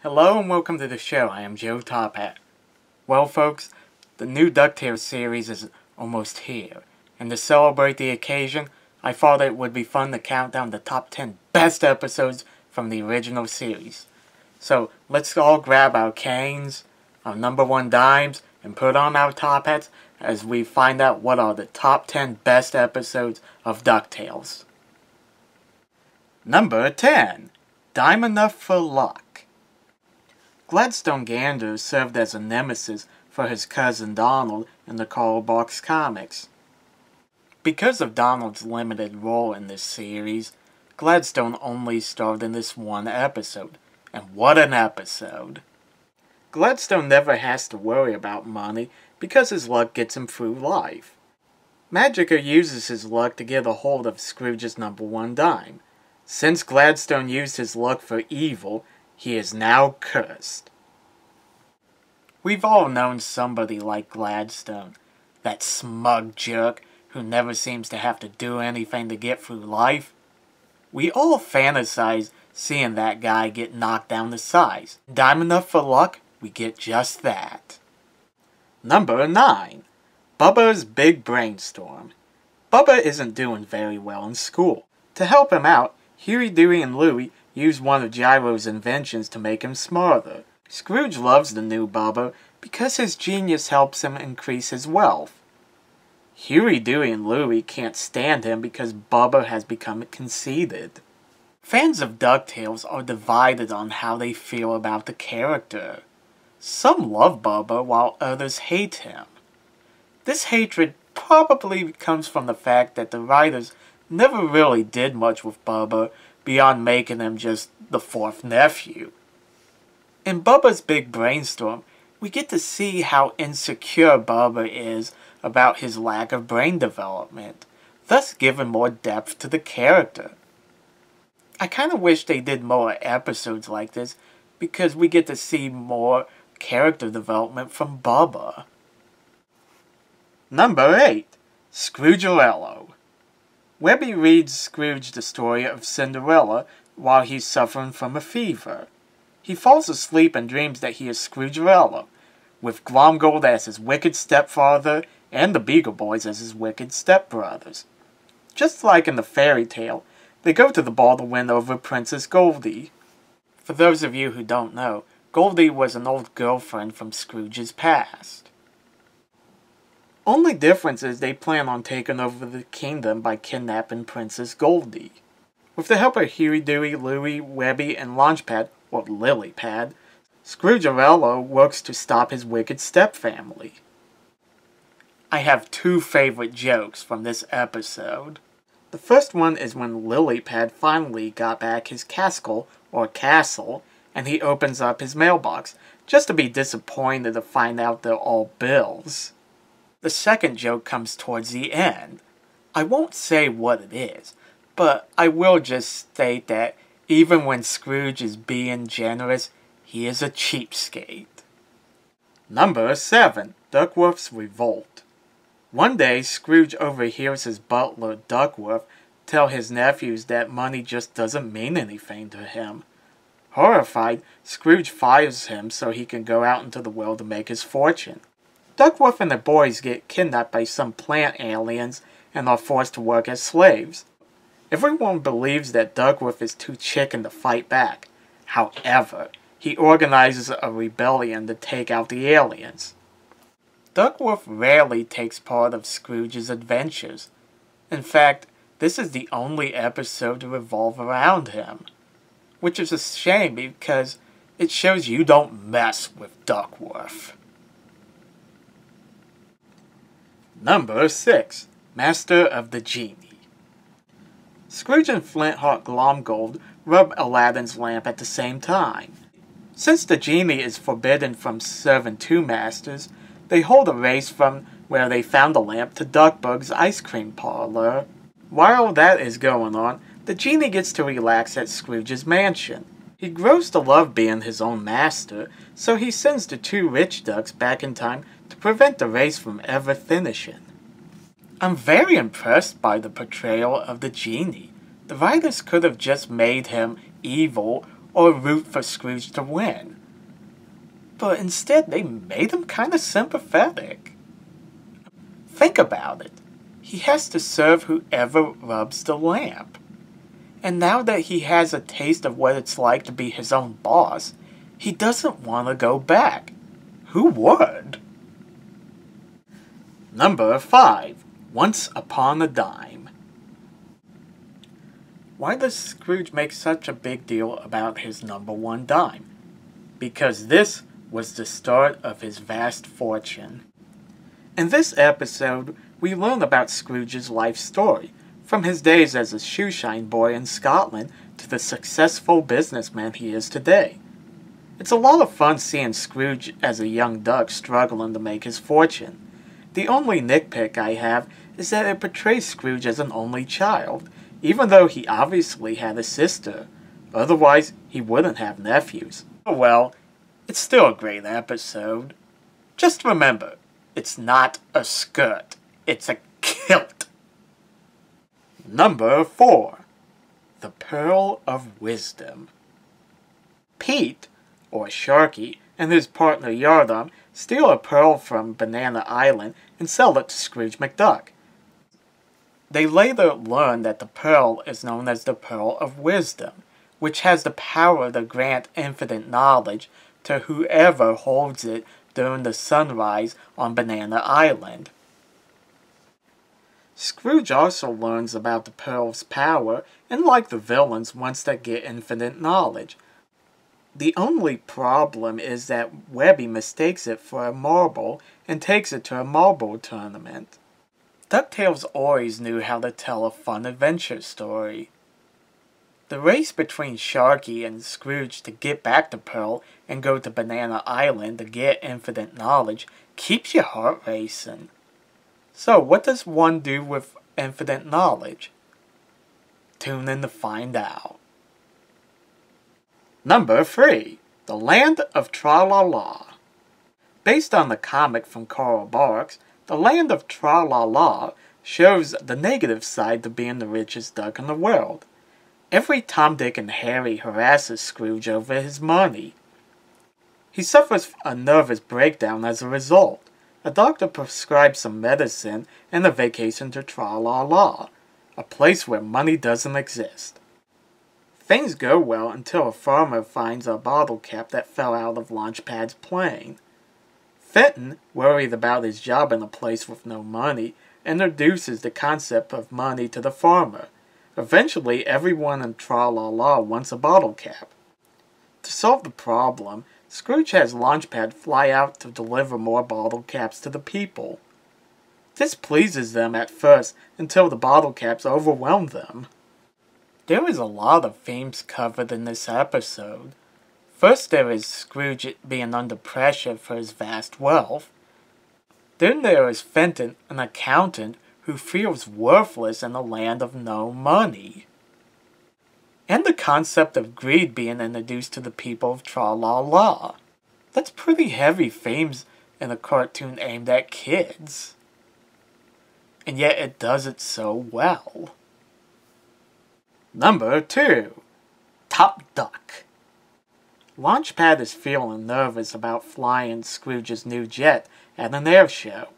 Hello and welcome to the show. I am Joe Tophat. Well folks, the new DuckTales series is almost here, and to celebrate the occasion, I thought it would be fun to count down the top 10 best episodes from the original series. So let's all grab our canes, our #1 dimes, and put on our top hats as we find out what are the top 10 best episodes of DuckTales. Number 10. Dime Enough for Luck. Gladstone Gander served as a nemesis for his cousin Donald in the Carl Barks comics. Because of Donald's limited role in this series, Gladstone only starred in this one episode. And what an episode! Gladstone never has to worry about money because his luck gets him through life. Magica uses his luck to get a hold of Scrooge's #1 dime. Since Gladstone used his luck for evil, he is now cursed. We've all known somebody like Gladstone, that smug jerk who never seems to have to do anything to get through life. We all fantasize seeing that guy get knocked down to size. Dime Enough for Luck, we get just that. Number 9. Bubba's Big Brainstorm. Bubba isn't doing very well in school. To help him out, Huey, Dewey, and Louie use one of Gyro's inventions to make him smarter. Scrooge loves the new Bubba because his genius helps him increase his wealth. Huey, Dewey, and Louie can't stand him because Bubba has become conceited. Fans of DuckTales are divided on how they feel about the character. Some love Bubba while others hate him. This hatred probably comes from the fact that the writers never really did much with Bubba beyond making him just the fourth nephew. In Bubba's Big Brainstorm, we get to see how insecure Bubba is about his lack of brain development, thus giving more depth to the character. I kinda wish they did more episodes like this because we get to see more character development from Bubba. Number 8. Scroogerello. Webby reads Scrooge the story of Cinderella while he's suffering from a fever. He falls asleep and dreams that he is Scroogerello, with Glomgold as his wicked stepfather and the Beagle Boys as his wicked stepbrothers. Just like in the fairy tale, they go to the ball to win over Princess Goldie. For those of you who don't know, Goldie was an old girlfriend from Scrooge's past. Only difference is they plan on taking over the kingdom by kidnapping Princess Goldie. With the help of Huey, Dewey, Louie, Webby, and Launchpad, or Lilypad, Scroogerello works to stop his wicked stepfamily. I have 2 favorite jokes from this episode. The first one is when Lilypad finally got back his castle, and he opens up his mailbox, just to be disappointed to find out they're all bills. The second joke comes towards the end. I won't say what it is, but I will just state that even when Scrooge is being generous, he is a cheapskate. Number 7. Duckworth's Revolt. One day, Scrooge overhears his butler, Duckworth, tell his nephews that money just doesn't mean anything to him. Horrified, Scrooge fires him so he can go out into the world to make his fortune. Duckworth and the boys get kidnapped by some plant aliens and are forced to work as slaves. Everyone believes that Duckworth is too chicken to fight back. However, he organizes a rebellion to take out the aliens. Duckworth rarely takes part of Scrooge's adventures. In fact, this is the only episode to revolve around him. Which is a shame because it shows you don't mess with Duckworth. Number 6. Master of the Djinni. Scrooge and Flintheart Glomgold rub Aladdin's lamp at the same time. Since the Djinni is forbidden from serving 2 masters, they hold a race from where they found the lamp to Duckbug's ice cream parlor. While that is going on, the Djinni gets to relax at Scrooge's mansion. He grows to love being his own master, so he sends the 2 rich ducks back in time to prevent the race from ever finishing. I'm very impressed by the portrayal of the Djinni. The writers could have just made him evil or root for Scrooge to win. But instead they made him kinda sympathetic. Think about it. He has to serve whoever rubs the lamp. And now that he has a taste of what it's like to be his own boss, he doesn't want to go back. Who would? Number 5. Once Upon a Dime. Why does Scrooge make such a big deal about his number 1 dime? Because this was the start of his vast fortune. In this episode, we learn about Scrooge's life story, from his days as a shoeshine boy in Scotland to the successful businessman he is today. It's a lot of fun seeing Scrooge as a young duck struggling to make his fortune. The only nitpick I have is that it portrays Scrooge as an only child, even though he obviously had a sister. Otherwise, he wouldn't have nephews. Oh well, it's still a great episode. Just remember, it's not a skirt, it's a kilt. Number 4. The Pearl of Wisdom. Pete, or Sharky, and his partner Yardom steal a pearl from Banana Island and sell it to Scrooge McDuck. They later learn that the pearl is known as the Pearl of Wisdom, which has the power to grant infinite knowledge to whoever holds it during the sunrise on Banana Island. Scrooge also learns about the pearl's power, and like the villains, wants to get infinite knowledge. The only problem is that Webby mistakes it for a marble and takes it to a marble tournament. DuckTales always knew how to tell a fun adventure story. The race between Sharky and Scrooge to get back to Pearl and go to Banana Island to get infinite knowledge keeps your heart racing. So what does one do with infinite knowledge? Tune in to find out. Number 3. The Land of Tra-La-La. Based on the comic from Carl Barks, The Land of Tra-La-La shows the negative side to being the richest duck in the world. Every Tom, Dick, and Harry harasses Scrooge over his money. He suffers a nervous breakdown as a result. A doctor prescribes some medicine and a vacation to Tra-La-La, a place where money doesn't exist. Things go well until a farmer finds a bottle cap that fell out of Launchpad's plane. Fenton, worried about his job in a place with no money, introduces the concept of money to the farmer. Eventually, everyone in Tra-La-La wants a bottle cap. To solve the problem, Scrooge has Launchpad fly out to deliver more bottle caps to the people. This pleases them at first until the bottle caps overwhelm them. There is a lot of themes covered in this episode. First there is Scrooge being under pressure for his vast wealth. Then there is Fenton, an accountant who feels worthless in a land of no money. And the concept of greed being introduced to the people of Tra-La-La. That's pretty heavy themes in a cartoon aimed at kids. And yet it does it so well. Number 2. Top Duck. Launchpad is feeling nervous about flying Scrooge's new jet at an air show.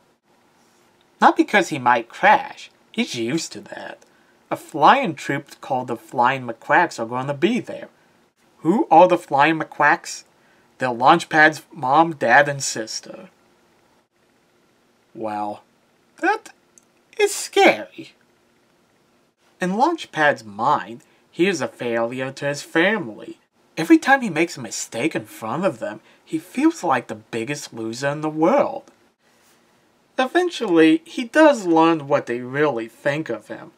Not because he might crash, he's used to that. A flying troupe called the Flying McQuacks are going to be there. Who are the Flying McQuacks? They're Launchpad's mom, dad, and sister. Well, that is scary. In Launchpad's mind, he is a failure to his family. Every time he makes a mistake in front of them, he feels like the biggest loser in the world. Eventually, he does learn what they really think of him,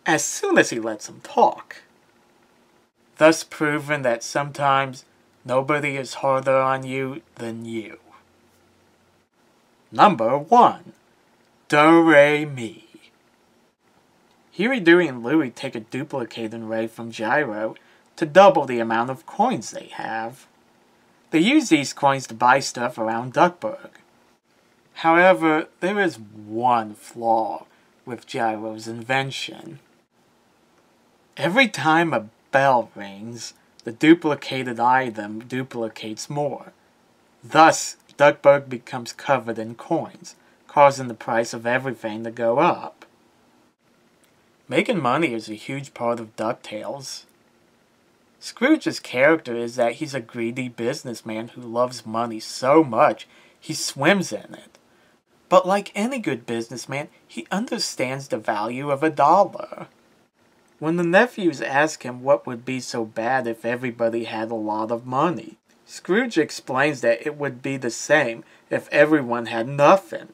as soon as he lets them talk. Thus proving that sometimes nobody is harder on you than you. Number 1. Do-Re-Mi. Huey, Dewey, and Louie take a duplicating ray from Gyro to double the amount of coins they have. They use these coins to buy stuff around Duckburg. However, there is one flaw with Gyro's invention. Every time a bell rings, The duplicated item duplicates more. Thus, Duckburg becomes covered in coins, causing the price of everything to go up. Making money is a huge part of DuckTales. Scrooge's character is that he's a greedy businessman who loves money so much he swims in it. But like any good businessman, he understands the value of $1. When the nephews ask him what would be so bad if everybody had a lot of money, Scrooge explains that it would be the same if everyone had nothing.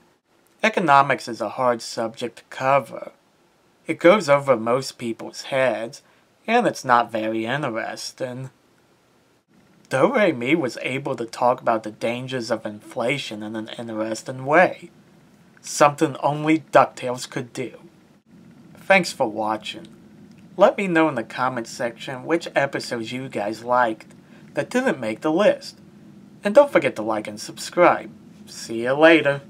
Economics is a hard subject to cover. It goes over most people's heads, and it's not very interesting. Do-Re-Mi was able to talk about the dangers of inflation in an interesting way. Something only DuckTales could do. Thanks for watching. Let me know in the comments section which episodes you guys liked that didn't make the list. And don't forget to like and subscribe. See you later.